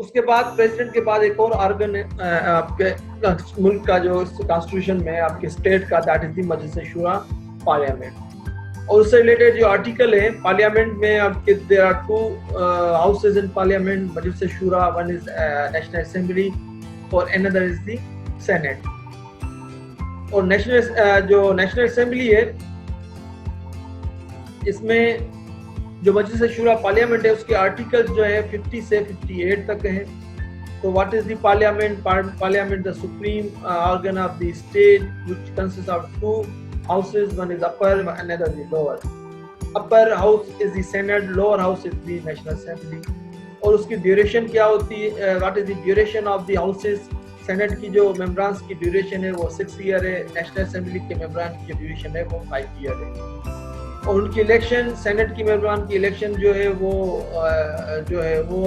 उसके बाद प्रेसिडेंट के बाद एक और ऑर्गन आपके मुल्क का जो कॉन्स्टिट्यूशन में आपके स्टेट का, दैट इज द मजलिस शूरा पार्लियामेंट। और उससे रिलेटेड जो आर्टिकल है पार्लियामेंट में आपके, there are two houses in parliament, Majlis Shura, one is national assembly और अनदर इज द सेनेट। और जो नेशनल असेंबली है, इसमें जो मजलिस शूरा पार्लियामेंट है उसके आर्टिकल्स जो है 50 से 58 तक है। तो what is the parliament? Parliament the supreme organ of the state which consist of two houses, one is upper, another is lower. Upper house is the Senate, lower house is the National Assembly. और उसकी duration क्या होती है? What is the duration of the houses? Senate की जो मेंबरान्स की duration है वो 6 ईयर है, नेशनल असेंबली के मेंबरान की जो ड्यूरेशन है वो 5 ईयर है। और उनकी इलेक्शन, सेनेट की मेंबरान की इलेक्शन जो है वो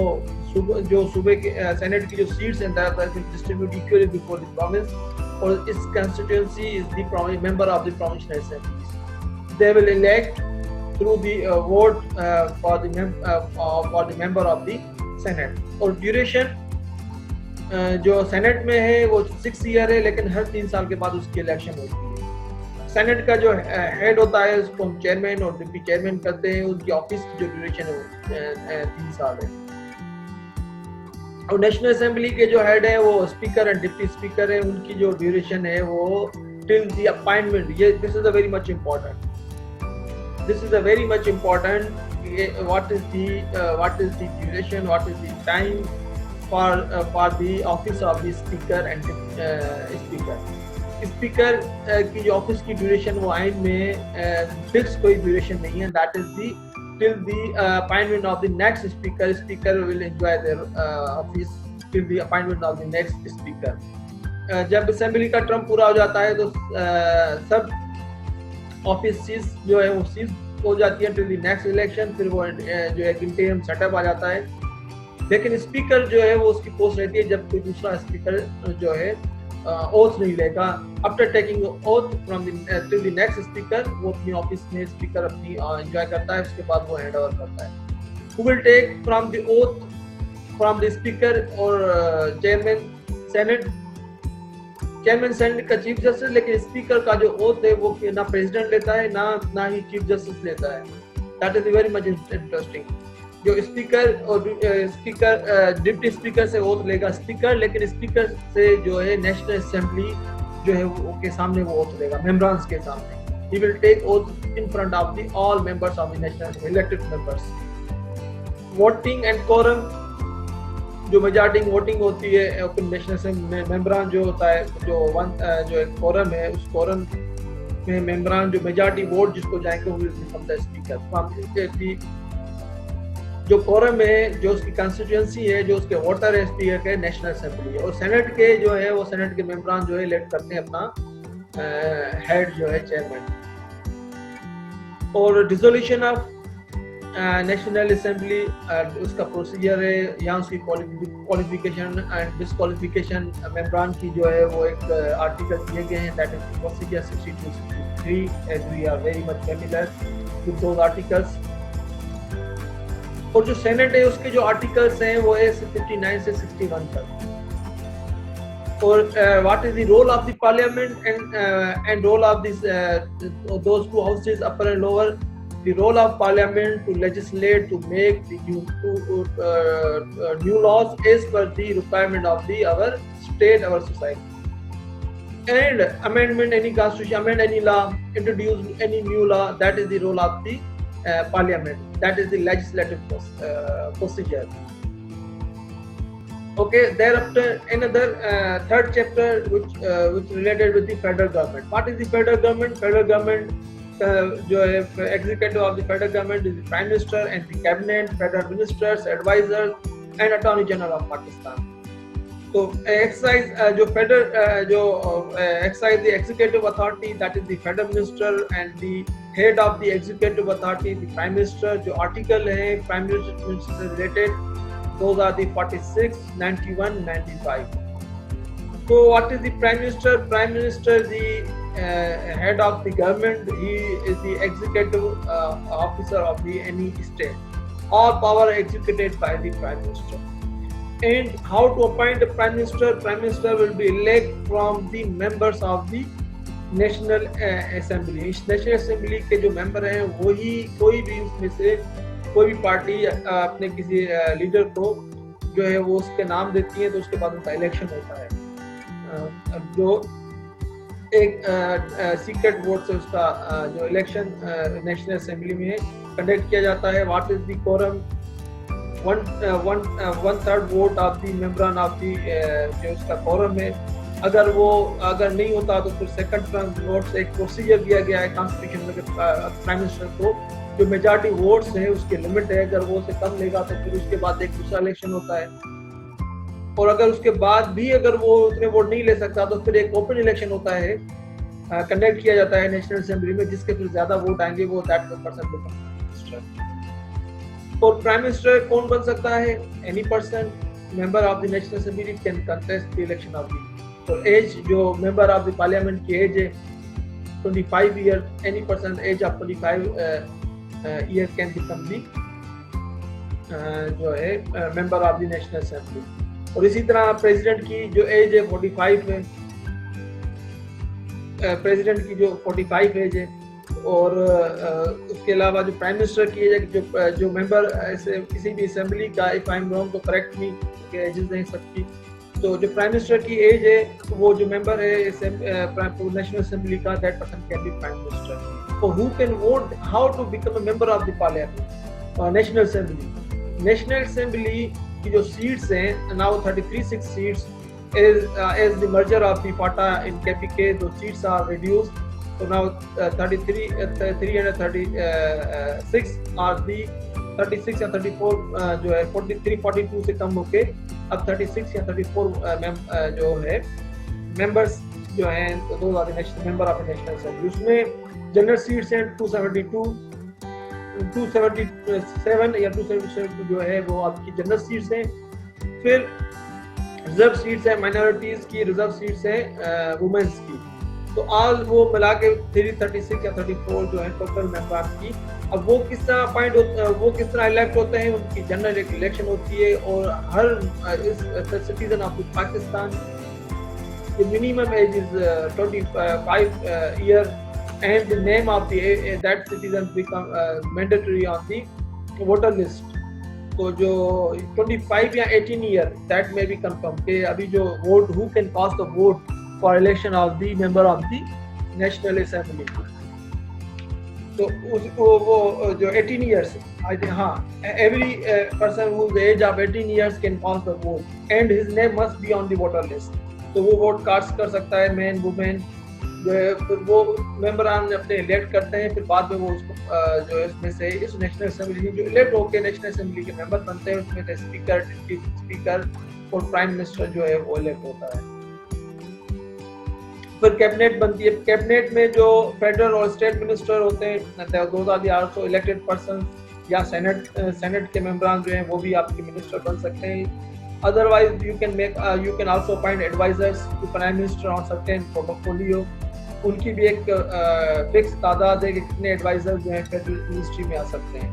सूबे के सेनेट की जो सीट्स हैं that are distributed equally before the province, or its constituency is the member of the provincial assemblies. They will elect through the vote for the member of the senate. और duration जो senate में है वो 6 year है, लेकिन हर 3 साल के बाद उसकी इलेक्शन होती है। सेनेट का जो हेड होता है उसको हम चेयरमैन और डिप्टी चेयरमैन करते हैं, उनकी ऑफिस की जो ड्यूरेशन है वो 3 साल है। और नेशनल असेंबली के जो हेड है वो स्पीकर एंड डिप्टी स्पीकर है, उनकी जो ड्यूरेशन है वो टिल द अपॉइंटमेंट। ये this is a very much important, what is the duration, what is the time for the office of the speaker and speaker की जो ऑफिस की duration वो आइन में फिक्स कोई ड्यूरेशन नहीं है, that is the till the appointment of the next speaker will enjoy their office till the appointment of the next speaker. जब असेंबली का टर्म पूरा हो जाता है तो सब ऑफिस जो है वो सीज हो जाती है till the next election, फिर वो जो है इंटरिम सेटअप आ जाता है। लेकिन स्पीकर जो है वो उसकी पोस्ट रहती है जब कोई दूसरा स्पीकर जो है ओथ नहीं लेगा। After taking oath from till the next speaker, वो अपनी ऑफिस में स्पीकर अपनी एंजॉय करता है, उसके बाद वो हैंड ओवर करता है। Who will take from the oath from the speaker और चेयरमैन सेनेट का चीफ जस्टिस, लेकिन स्पीकर का जो ओथ है वो ना प्रेसिडेंट लेता है ना ही चीफ जस्टिस लेता है। That is very much interesting. जो स्पीकर और डिप्टी स्पीकर से ओथ लेगा स्पीकर, लेकिन स्पीकर से जो है नेशनल असेंबली जो है वो के सामने वो ओथ लेगा, मेंबरान्स के सामने। He will take oath in front of the all members of the national elected members. Voting and quorum, जो मेजॉरिटी वोटिंग होती है नेशनल असेंबली में, मेंबरान जो होता है जो एक कोरम है, उस कोरम में मेंबरान जो मेजॉरिटी वोट जिसको जाएंगे वो विल बिकम द स्पीकर। जो कोरम है, जो उसकी कॉन्स्टिट्यूएंसी है, जो उसके वोटर है स्पीकर के, नेशनल असेंबली है। और सेनेट के जो है वो सेनेट के मेंबरान जो है इलेक्ट करते हैं अपना हेड जो है चेयरमैन। और डिसोल्यूशन ऑफ नेशनल असेंबली उसका प्रोसीजर है, यहाँ उसकी क्वालिफिकेशन एंड डिसक्वालिफिकेशन मेंबरान की जो है वो एक आर्टिकल दिए गए हैं, that is procedure 62-63, as we are very much familiar with those articles. और जो सेनेट है उसके जो आर्टिकल्स हैं वो है 59 से 61 तक। और what is the role of the parliament and role of this those two houses upper and lower. The role of parliament to legislate, to make the new laws as per the requirement of the our state, our society, and amendment any constitution, amend any law, introduce any new law, that is the role of the parliament, that is the legislative procedure. Okay, thereafter another third chapter which related with the federal government. What is the federal government? Federal government जो है executive of the federal government is the prime minister and the cabinet, federal ministers, advisors and attorney general of Pakistan. तो exercise जो exercise the executive authority, that is the federal minister, and the head of the executive authority, the prime minister. जो article है prime minister से related, those are the 46, 91, 95. So what is the prime minister? Prime minister is the head of the government. He is the executive officer of the any state. All power executed by the prime minister. And how to appoint a prime minister? Prime minister will be elect from the members of the national assembly. National assembly के जो member हैं वही कोई भी उसमें से कोई भी पार्टी अपने किसी लीडर को जो है वो उसके नाम देती है, तो उसके बाद उनका इलेक्शन होता है. जो एक सीक्रेट वोट से उसका जो इलेक्शन नेशनल असेंबली में कंडक्ट किया जाता है. What is the quorum? One third vote of the member of the जो उसका कोरम है. अगर नहीं होता तो फिर सेकंड टर्म वोट से एक प्रोसीजर दिया गया है कॉन्स्टिट्यूशन में प्राइम मिनिस्टर को जो मेजॉरिटी वोट्स है उसकी लिमिट है. अगर वो से कम लेगा तो फिर उसके बाद एक दूसरा इलेक्शन होता है. और अगर उसके बाद भी अगर वो उतने वोट नहीं ले सकता तो फिर एक ओपन इलेक्शन होता है, कंडक्ट किया जाता है नेशनल असेंबली में, जिसके फिर ज्यादा वोट आएंगे वो दैट पर्सन बिकम मिनिस्टर. और प्राइम मिनिस्टर कौन बन सकता है? Any person member of the national assembly can contest the election of the. तो एज जो मेंबर ऑफ द पार्लियामेंट की एज है 25 year. Any person age of 25 year can become the जो है member of the national assembly. और इसी तरह president की जो एज है 45 है. प्रेसिडेंट की जो 45 एज है. और उसके अलावा जो प्राइम मिनिस्टर की एज है, जो मेंबर किसी भी असेंबली का, इफ आई एम रॉन्ग तो करेक्ट मी, एजेस नहीं सबकी. तो जो प्राइम मिनिस्टर की एज है वो जो मेंबर है नेशनल असेंबली का, that person can be prime minister. तो who can vote? How to become a member of the parliament national assembly? National assembly की जो सीट्स हैं now 33 seats as the merger of the FATA in KPK, those seats are reduced. So now 336 are the 36 या 34 जो है 43-42 से कम होके अब 36 या 34 जो है मेंबर्स जो हैं दो national member of national assembly. उसमें जनरल सीट्स हैं 272, 277 या 277 जो है वो आपकी जनरल सीट्स हैं. फिर रिजर्व सीट्स है माइनॉरिटीज की, रिजर्व सीट्स है वुमेन्स की. तो ऑल वो मिला के 336 या 34 जो है टोटल मेंबर की. अब वो किस तरह अपॉइंट वो किस तरह इलेक्ट होते हैं? उनकी जनरल इलेक्शन होती है और हर इस citizen of Pakistan the minimum age is 25 year and the name of that citizen become mandatory on the voter list. तो जो 25 या 18 ईयर दैट में भी कंफर्म कि अभी जो vote who can cast the vote for election of the member of the national assembly. तो वो जो 18 इयर्स आई थिंक हाँ every person whose age of 18 years can cast the vote and his name must be on the voter list. तो वो vote cast कर सकता है, man women जो है. फिर वो मेंबरान अपने इलेक्ट करते हैं, फिर बाद में वो उसको जो है इसमें से इस नेशनल असेंबली जो इलेक्ट होकर नेशनल असेंबली के मेंबर बनते हैं उसमें स्पीकर, डिप्टी स्पीकर और प्राइम मिनिस्टर जो है वो इलेक्ट होता है. फिर कैबिनेट बनती है. कैबिनेट में जो फेडरल और स्टेट मिनिस्टर होते हैं those are the also elected person, या सेनेट के मेंबरान जो हैं वो भी आपके मिनिस्टर बन सकते हैं. Otherwise, you can also appoint advisors to prime minister on certain portfolio. उनकी भी एक फिक्स तादाद है कि कितने एडवाइजर जो हैं फेडरल मिनिस्ट्री में आ सकते हैं.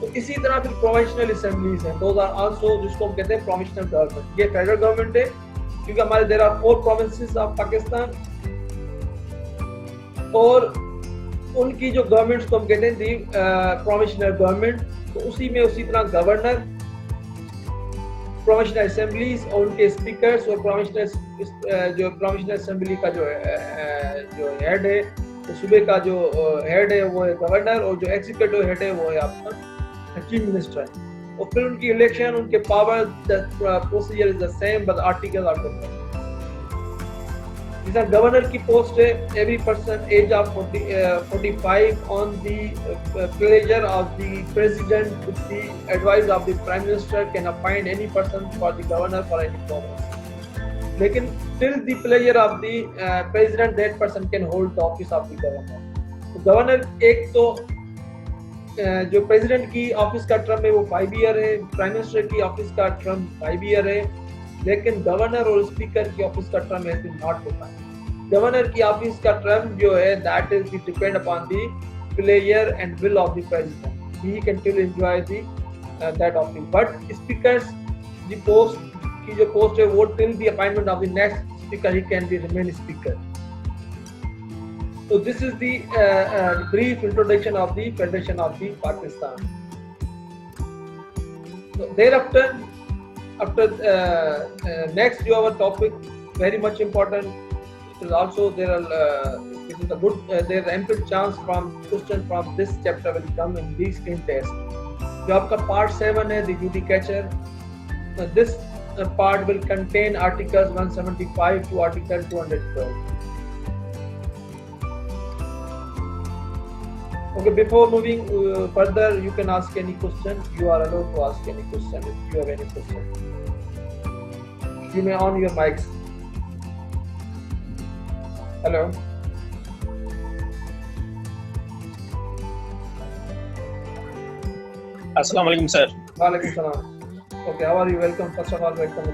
तो इसी तरह फिर प्रोविंशियल असेंबलीज हैं, दोज आर आल्सो जिसको हम कहते हैं प्रोविंशियल गवर्नमेंट. ये फेडरल गवर्नमेंट है क्योंकि हमारे there are 4 provinces of Pakistan और उनकी जो गवर्नमेंट्स को हम कहते हैं दी प्रोविंशियल गवर्नमेंट. तो उसी में उसी तरह गवर्नर, प्रोविंशियल असेंबलीज और उनके स्पीकर्स और प्रोविंशियल असेंबली का जो हेड है, तो सूबे का जो हेड है वो है गवर्नर और जो एग्जीक्यूटिव हेड है वो है आपका चीफ मिनिस्टर. और फिर उनकी इलेक्शन, उनके power, the procedure is the same but article are different. जैसा गवर्नर की पोस्ट है every person age of 45 on the pleasure of the president with the advice of the prime minister can appoint any person for the governor for any province. लेकिन till the pleasure of the president that person can hold the office of the governor. तो governor एक तो जो president की office का term है वो 5 year है, प्राइम मिनिस्टर की ऑफिस का टर्म 5 ईयर है, लेकिन गवर्नर और स्पीकर की ऑफिस का टर्म ऐसे नॉट होता है. गवर्नर की ऑफिस का टर्म जो है that is depend upon the player and will of the president. He can still enjoy the that office. But speakers the post की जो post है वो till the appointment of the next speaker he can be remain speaker. So this is the brief introduction of the Federation of the Pakistan. So thereafter, after next you have a topic very much important. It is also there are it is a good there are ample chance from question from this chapter will come in the screen test. जो आपका part 7 है the judicature. This part will contain articles 175 to article 212. Okay, before moving further, you can ask any question. You are allowed to ask any question if you have any question. You may on your mics. Hello. Assalamu alaikum, sir. Walaikum salam. Okay, how are you? Welcome. First of all, welcome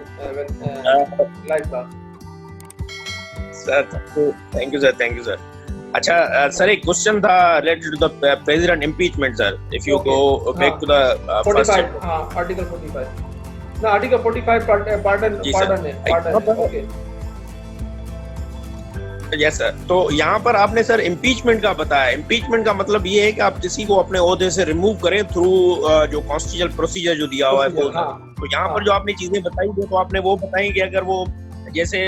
live class. Sir, thank you, sir. Thank you, sir. अच्छा, sir, एक question था related to the president impeachment, sir. If you Okay. go back to the 45. first chapter. हाँ, article 45. No, article 45 pardon जी, sir. है. Okay. Yes, sir. तो यहाँ पर आपने sir impeachment का बताया. Impeachment का मतलब ये है कि आप किसी को अपने ओहदे से रिमूव करें थ्रू जो कॉन्स्टिट्यूशनल प्रोसीजर जो दिया हुआ है वो. हाँ. तो यहाँ पर जो आपने चीजें बताई वो तो आपने वो बताई कि अगर वो जैसे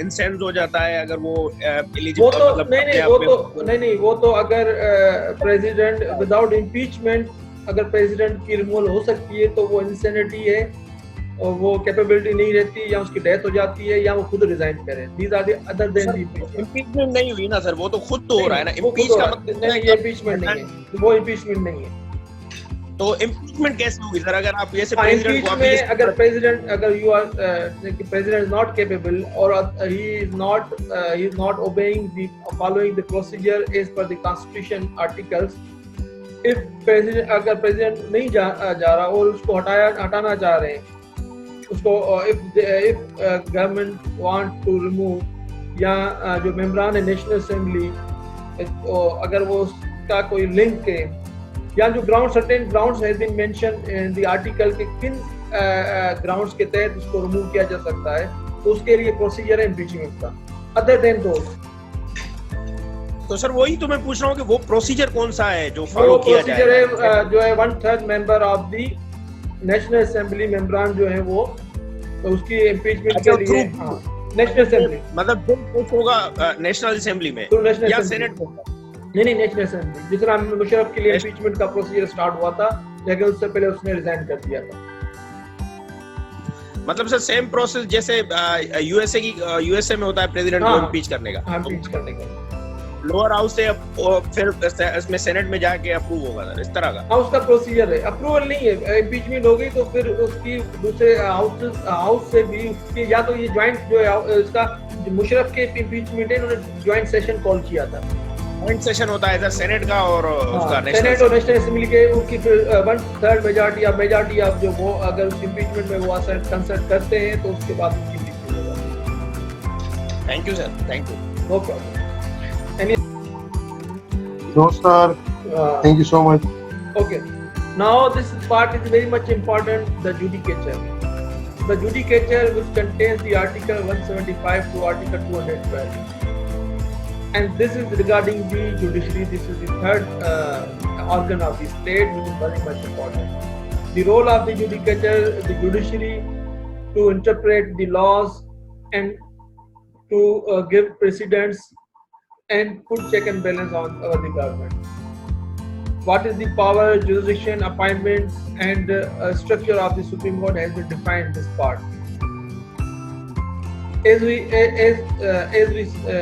इंसेंस हो जाता है, अगर वो वो तो मतलब नहीं वो तो अगर प्रेसिडेंट विदाउट इम्पीचमेंट अगर प्रेसिडेंट की रिमूवल हो सकती है तो वो इंसेनिटी है और वो कैपेबिलिटी नहीं रहती या उसकी डेथ हो जाती है या वो खुद रिजाइन करे. These are the other than impeachment नहीं हुई ना सर, वो तो खुद तो हो रहा है ना. इम्पीच का मतलब नहीं, ये इम्पीचमेंट नहीं है, वो इम्पीचमेंट नहीं है. तो इम्पीचमेंट कैसे होगी सर अगर आप जैसे प्रेसिडेंट को में अगर प्रेसिडेंट अगर you are president is not capable और he is not obeying the following the procedure as per the constitution articles. If president अगर प्रेसिडेंट नहीं जा रहा और उसको हटाना चाह रहे हैं उसको if government want to remove या जो मेंबरान है नेशनल असेंबली अगर वो उसका कोई लिंक है या जो ground certain grounds has been mentioned in the article के किन ग्राउंड्स के तहत उसको रिमूव किया जा सकता है तो उसके लिए प्रोसीजर है इम्पीचमेंट का. अदर देन दोस तो सर वही तो मैं पूछ रहा हूँ कि वो प्रोसीजर कौन सा है जो फॉलो किया जाए. प्रोसीजर है जो है 1/3 member of the national assembly मेंबरान जो है वो तो उसकी इम्पीचमेंट के लिए नेशनल असेंबली मतलब बिल पेश होगा नेशनल असेंबली में या सेनेट में. नहीं नेशनल असेंबली. जिस तरह मुशर्रफ के लिए इम्पीचमेंट का प्रोसीजर स्टार्ट हुआ था लेकिन उससे पहले उसने रिजाइन कर दिया था. मतलब सर सेम प्रोसेस जैसे यूएसए में होता है प्रेसिडेंट को इम्पीच करने का. हाँ, इम्पीच करने का लोअर हाउस से फिर इसमें सेनेट में जाके अप्रूव होगा सर, इस तरह का. हाँ, उसका प्रोसीजर है. अप्रूवल नहीं है, इम्पीचमेंट हो गई तो फिर उसकी दूसरे हाउस से भी उसकी या तो ये ज्वाइंट जो है इसका मुशर्रफ के इम्पीचमेंट है उन्होंने ज्वाइंट सेशन कॉल किया था. ज्वाइंट सेशन होता है सर सेनेट का और उसका सेनेट और नेशनल असेंबली के उनकी फिर 1/3 मेजॉरिटी अब जो वो अगर उस इम्पीचमेंट में वो कंसल्ट करते हैं तो उसके बाद उनकी इम्पीचमेंट होगा. Thank you sir. Thank you. No problem. No, sir. Thank you so much. Okay. Now this part is very much important. The judicature. The judicature which contains the article 175 to article 212. And this is regarding the judiciary. This is the third organ of the state which is very much important. The role of the judicature, the judiciary, to interpret the laws and to give precedents and put check and balance on the government. What is the power, jurisdiction, appointments, and structure of the Supreme Court has been defined in this part. As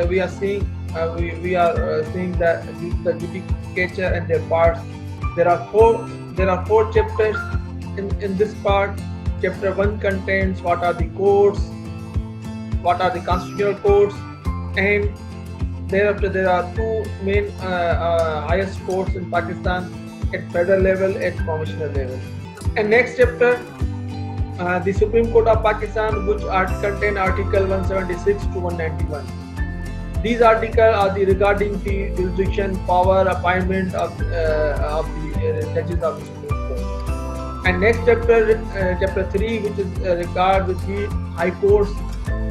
we are seeing, we are seeing that the judicature and their parts. There are four chapters in this part. Chapter 1 contains what are the courts, what are the constitutional courts, and thereafter there are two main highest courts in Pakistan at federal level and provincial level. And next chapter, the Supreme Court of Pakistan, which contain article 176 to 191. These articles are regarding the jurisdiction, power, appointment of the judges of the Supreme Court. And next chapter, chapter 3, which is regard with the high courts,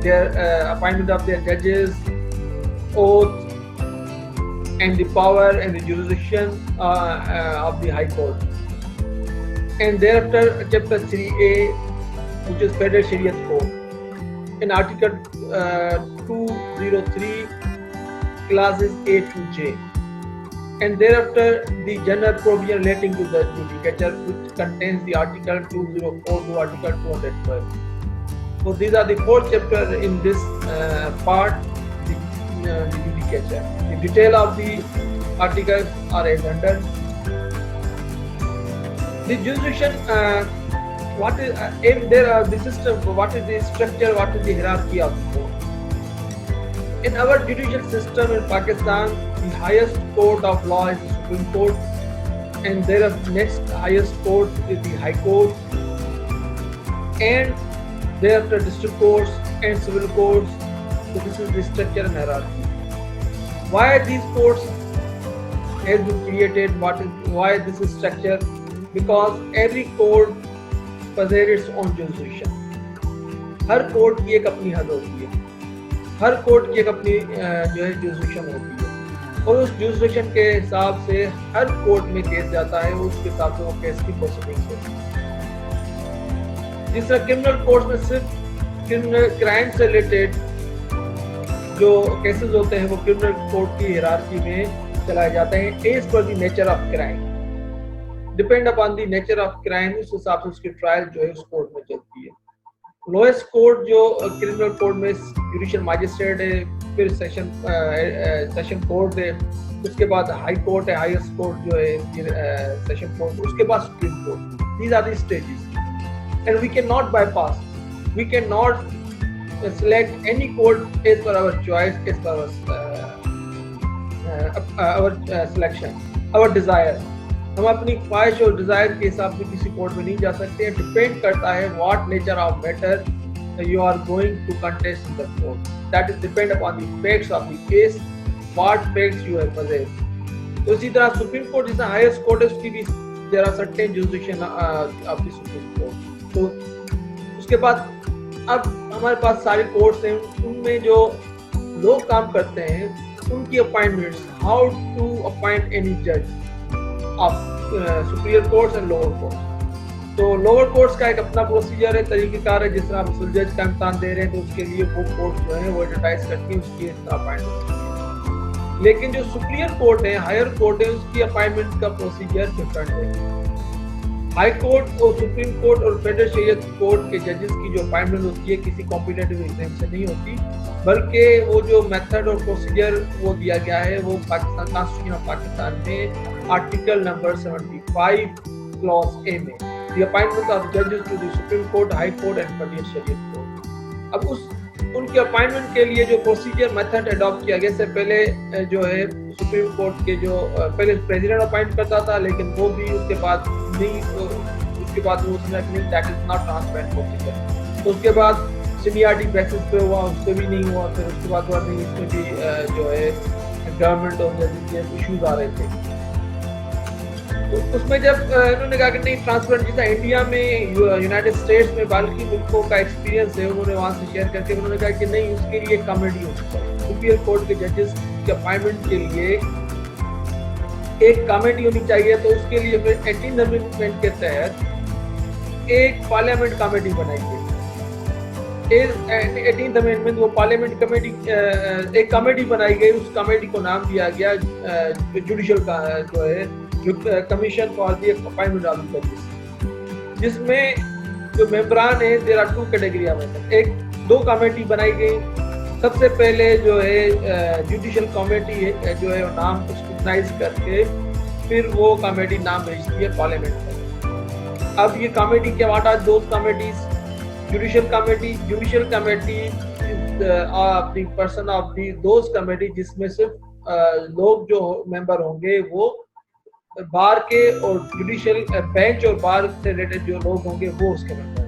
their appointment of their judges, oath, and the power and the jurisdiction of the high court. And thereafter, chapter 3A, which is Federal Shariat Code. In Article 203, classes A to J. And thereafter, the general provision relating to the judicature, which contains the Article 204 to Article 212. So these are the 4 chapters in this part, the judicature. The detail of the articles are as under. The jurisdiction, what is if there are the system, what is the structure, what is the hierarchy of the court? In our judicial system in Pakistan, the highest court of law is the Supreme Court, and the next highest court is the High Court, and thereafter district courts and civil courts. So this is the structure and hierarchy. Why these courts has been created? Why this is structure? Because every court possesses its own jurisdiction. Her court की एक अपनी हद होती है, हर court की एक अपनी जो है jurisdiction होती है, और उस jurisdiction के हिसाब से हर कोर्ट में केस जाता है, उसके हिसाब से वो केस की प्रोसीडिंग्स होती है। जिस तरह क्रिमिनल कोर्ट में सिर्फ क्रिमिनल क्राइम से रिलेटेड जो केसेस होते हैं वो क्रिमिनल कोर्ट की हायरार्की में चलाए जाते हैं as per the nature of crime, depend upon the nature of crime, उस हिसाब से उसकी ट्रायल जो है उस कोर्ट में चलती है। लोएस्ट कोर्ट जो क्रिमिनल कोर्ट में जुडिशियल मैजिस्ट्रेट है, फिर सेशन कोर्ट है, उसके बाद हाई कोर्ट है, हाईएस्ट कोर्ट जो है सेशन कोर्ट, उसके बाद supreme court. These are the stages and we can not bypass, we can not select any court as per our choice, as per our selection, our desire. हम अपनी ख्वाहिश और Dzire के हिसाब से किसी कोर्ट में नहीं जा सकते हैं। डिपेंड करता है what nature of matter you are going to contest in the court, that is depend upon the facts of the case, what facts you have possessed. तो इसी तरह सुप्रीम कोर्ट जिस हाईएस्ट कोर्ट है उसकी भी there are certain jurisdiction of the supreme court. तो उसके बाद अब हमारे पास सारे कोर्ट्स हैं, उनमें जो लोग काम करते हैं उनकी appointments, how to appoint any जज of superior courts and lower courts. तो लोअर कोर्ट्स का एक अपना प्रोसीजर है, तरीक़ेकार है। जिस तरह आप असल जज का इम्तिहान दे रहे हैं तो उसके लिए वो कोर्ट जो है वो एडवर्टाइज करती है, उसकी इस तरह अपॉइंटमेंट। लेकिन जो सुपीरियर कोर्ट है, हायर कोर्ट है, उसकी अपॉइंटमेंट का प्रोसीजर डिफरेंट है। हाई कोर्ट और सुप्रीम कोर्ट और फेडरल शरीयत कोर्ट के जजेस की जो अपॉइंटमेंट होती है किसी कॉम्पिटिटिव एग्जाम से नहीं होती, बल्कि वो जो मेथड और प्रोसीजर वो दिया गया है वो पाकिस्तान कॉन्स्टिट्यूशन ऑफ पाकिस्तान में आर्टिकल नंबर 75 क्लॉज ए में, द अपॉइंटमेंट ऑफ जजेस to the supreme court, high court and federal Shariat court. अब उनके अपॉइंटमेंट के लिए जो प्रोसीजर मेथड अडॉप्ट किया गया, इससे पहले जो है सुप्रीम कोर्ट के जो पहले प्रेसिडेंट अपॉइंट करता था, लेकिन वो भी उसके बाद नहीं, उसके बाद वो समझा कि नहीं, that is not transparent procedure. तो उसके बाद सीनियरिटी बेसिस पे हुआ, उससे भी नहीं हुआ। फिर उसके बाद नहीं, इसमें भी जो है गवर्नमेंट और जजेस के इश्यूज आ रहे थे। तो उसमें जब इन्होंने कहा कि नहीं ट्रांसपेरेंट, जैसा इंडिया में यूनाइटेड स्टेट्स में बाकी मुल्कों का एक्सपीरियंस है, उन्होंने वहाँ से शेयर करके उन्होंने कहा कि नहीं, उसके लिए कमेटी होनी चाहिए। सुपीरियर कोर्ट के जजेस के अपॉइंटमेंट के लिए एक कमेटी होनी चाहिए। तो उसके लिए फिर 18th अमेंडमेंट के तहत एक पार्लियामेंट कमेटी बनाई गई। 18th अमेंडमेंट वो पार्लियामेंट कमेटी, एक कमेटी बनाई गई, उस कमेटी को नाम दिया गया जुडिशियल का जो है commission for the appointment of जजेस, जिसमें जो मेंबरान है there are 2 category of member. एक 2 कमेटी बनाई गई। सबसे पहले जो है जुडिशियल कमेटी जो है नाम स्क्रूटनाइज करके फिर वो कमेटी नाम भेजती है पार्लियामेंट में। अब ये कमेटी के what are those committees? Judicial committee is of the person of the those committee जिसमें सिर्फ लोग जो मेंबर होंगे वो बार के और जुडिशियल बेंच और बार से रिलेटेड जो लोग होंगे वो उसके मेंबर।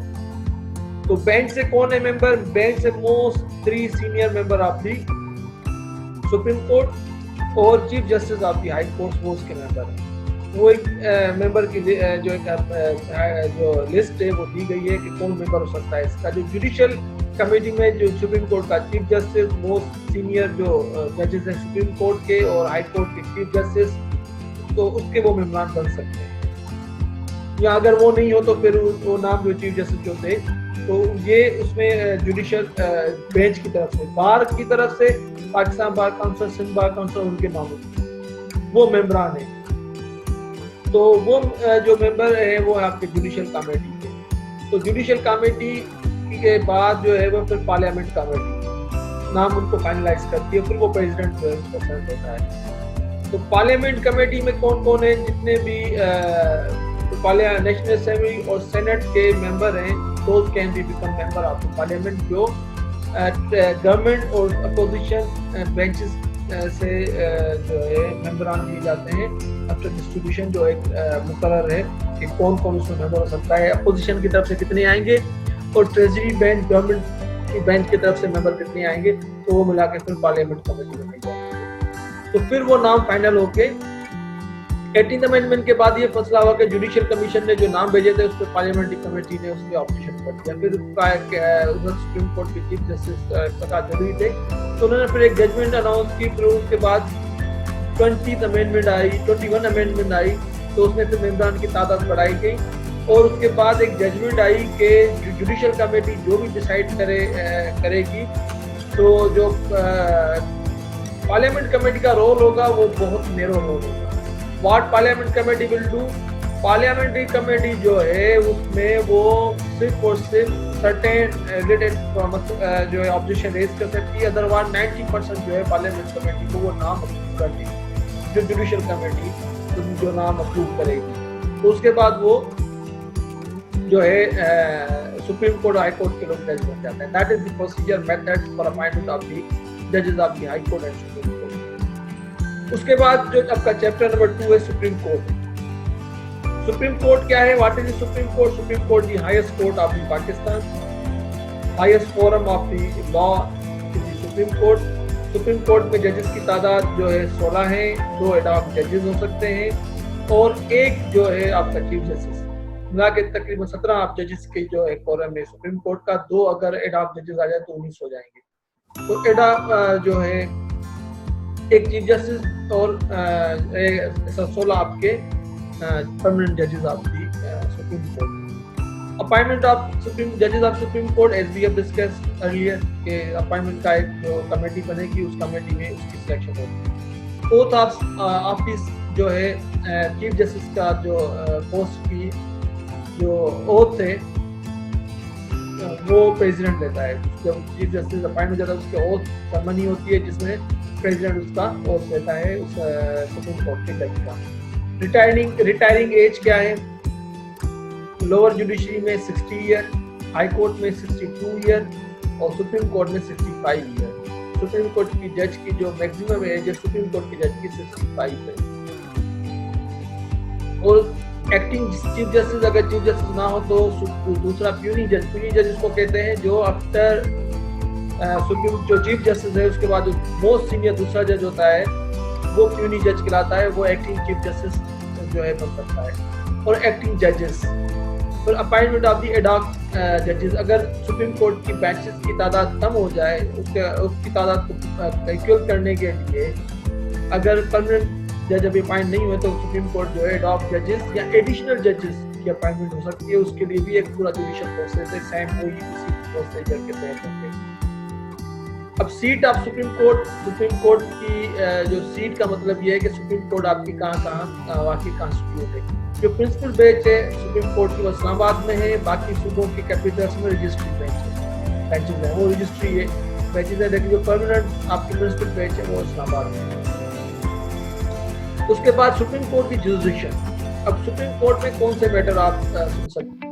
तो बेंच से कौन है मेंबर? बेंच से most 3 senior member of the supreme court और chief justice of the high court वो उसके मेंबर है। वो एक मेंबर की जो एक जो लिस्ट है वो दी गई है कि कौन मेंबर हो सकता है इसका। जो जुडिशियल कमेटी में जो सुप्रीम कोर्ट का चीफ जस्टिस, मोस्ट सीनियर जो जजेस हैं सुप्रीम कोर्ट के और हाई कोर्ट के चीफ जस्टिस, तो उसके वो मेंबरान बन सकते हैं। या अगर वो नहीं हो तो फिर वो नाम जो चीफ जस्टिस जो थे, तो ये उसमें जुडिशियल बेंच की तरफ से, बार की तरफ से Pakistan bar council, Sindh bar council, उनके नाम वो मेंबरान है। तो वो जो मेंबर है वो आपके जुडिशियल कमेटी के। तो जुडिशियल कमेटी के बाद जो है वो फिर पार्लियामेंट कमेटी नाम उनको फाइनलाइज करती है, फिर वो प्रेसिडेंट जो है उसको सेलेक्ट होता है। तो पार्लियामेंट कमेटी में कौन कौन है, जितने भी नेशनल असेंबली और सेनेट के मेंबर हैं, those can be become member of the parliament, जो गवर्नमेंट और अपोजिशन बेंचेस से जो है मेंबरान दिए जाते हैं। आफ्टर डिस्ट्रीब्यूशन जो एक मुकर्रर है कि कौन कौन उसमें मेंबर हो सकता है, अपोजिशन की तरफ से कितने आएंगे और ट्रेजरी बेंच, गवर्नमेंट की बेंच की तरफ से मेंबर कितने आएंगे, तो वो मिला के फिर पार्लियामेंट कमेटी में जाएंगे। तो फिर वो नाम फाइनल होके 18th अमेंडमेंट के बाद ये फैसला हुआ कि जुडिशियल कमीशन ने जो नाम भेजे थे उस पर पार्लियामेंट्री कमेटी ने उसके ऑब्जेक्शन कर दिया। फिर उधर सुप्रीम कोर्ट के चीफ जस्टिस प्रकाश जरूरी थे, तो उन्होंने फिर एक जजमेंट अनाउंस की। फिर उसके बाद 20th अमेंडमेंट आई, 21 अमेंडमेंट आई, तो उसमें फिर मेंबरान की तादाद बढ़ाई गई। और उसके बाद एक जजमेंट आई कि जुडिशियल कमेटी जो भी डिसाइड करेगी, तो जो पार्लियामेंट कमेटी का रोल होगा वो बहुत नैरो रोल होगा। What parliament committee will do, parliamentary committee जो है उसमें वो सिर्फ और सिर्फ सर्टेन रिलेटेड जो है ऑब्जेक्शन रेज कर सकती है, अदरवाइज 90% जो है पार्लियामेंट कमेटी को वो नाम अप्रूव कर देगी, जो जुडिशियल कमेटी जो नाम अप्रूव करेगी। तो उसके बाद वो जो है सुप्रीम कोर्ट, हाई कोर्ट के लोग जज बन जाते हैं। That is the procedure method for appointment of the जजेस of the high court and supreme court. उसके बाद जो आपका चैप्टर नंबर 2 है सुप्रीम कोर्ट। सुप्रीम कोर्ट क्या है, what is supreme court? Supreme court the highest court of the Pakistan, highest forum of the law is the supreme court. Supreme court में जजेस की तादाद जो है 16 है, 2 एडॉक जजेस हो सकते हैं और एक जो है आपका चीफ जस्टिस, मिला के तकरीबन 17 आप जजेस के जो है फोरम है सुप्रीम कोर्ट का। 2 अगर एडॉक जजेस आ जाए तो 19 हो जाएंगे। तो एडॉक जो है एक चीफ जस्टिस और 16 आपके परमानेंट जजेस of the supreme court. Appointment of supreme जजेस of supreme court, as we have discussed earlier, के अपॉइंटमेंट का एक जो कमेटी बनेगी, उस कमेटी में उसकी सिलेक्शन होगी। ओथ ऑफ ऑफिस जो है चीफ जस्टिस का जो पोस्ट की जो ओथ है वो प्रेसिडेंट लेता है। जब चीफ जस्टिस अपॉइंट हो जाता है उसके ओथ सेरेमनी होती है जिसमें प्रेसिडेंट उसका ओथ लेता है उस सुप्रीम कोर्ट के जज का। रिटायरिंग एज क्या है? लोअर जुडिशरी में 60 ईयर, हाई कोर्ट में 62 ईयर और सुप्रीम कोर्ट में 65 ईयर। सुप्रीम कोर्ट की जज की जो मैक्सिमम एज है सुप्रीम कोर्ट की जज की 65 है। और एक्टिंग चीफ जस्टिस, अगर चीफ जस्टिस ना हो तो दूसरा प्यूनी जज इसको कहते हैं, जो आफ्टर सुप्रीम जो चीफ जस्टिस है उसके बाद मोस्ट सीनियर दूसरा जज होता है वो प्यूनी जज कहलाता है। वो एक्टिंग चीफ जस्टिस जो है बन सकता है। और एक्टिंग जजेस, फिर अपॉइंटमेंट ऑफ द एडॉक जजेस, अगर सुप्रीम कोर्ट की बेंचेस की तादाद कम हो जाए, उसकी तादाद को इक्वल करने के लिए अगर परमानेंट जज अभी अपॉइंट नहीं हुए तो सुप्रीम कोर्ट जो है एडॉक जजेस या एडिशनल जजेस की अपॉइंटमेंट हो सकती है। उसके लिए भी एक पूरा जुडिशियल प्रोसेस है, सेम वही इसी प्रोसीजर के तहत होंगे। अब सीट ऑफ सुप्रीम कोर्ट की जो सीट का मतलब ये है कि सुप्रीम कोर्ट आपकी कहाँ वाकई कॉन्स्टिट्यूट है। जो प्रिंसिपल बेंच है सुप्रीम कोर्ट की वो इस्लामाबाद में है, बाकी सूबों के कैपिटल्स में रजिस्ट्री बेंचेस है, वो रजिस्ट्री है बेंचेस है, लेकिन जो परमानेंट आपकी प्रिंसिपल बेंच है वो इस्लामाबाद में है। उसके बाद सुप्रीम कोर्ट की जुरिसडिक्शन। अब सुप्रीम कोर्ट में कौन से मैटर आप सुन सकते हैं?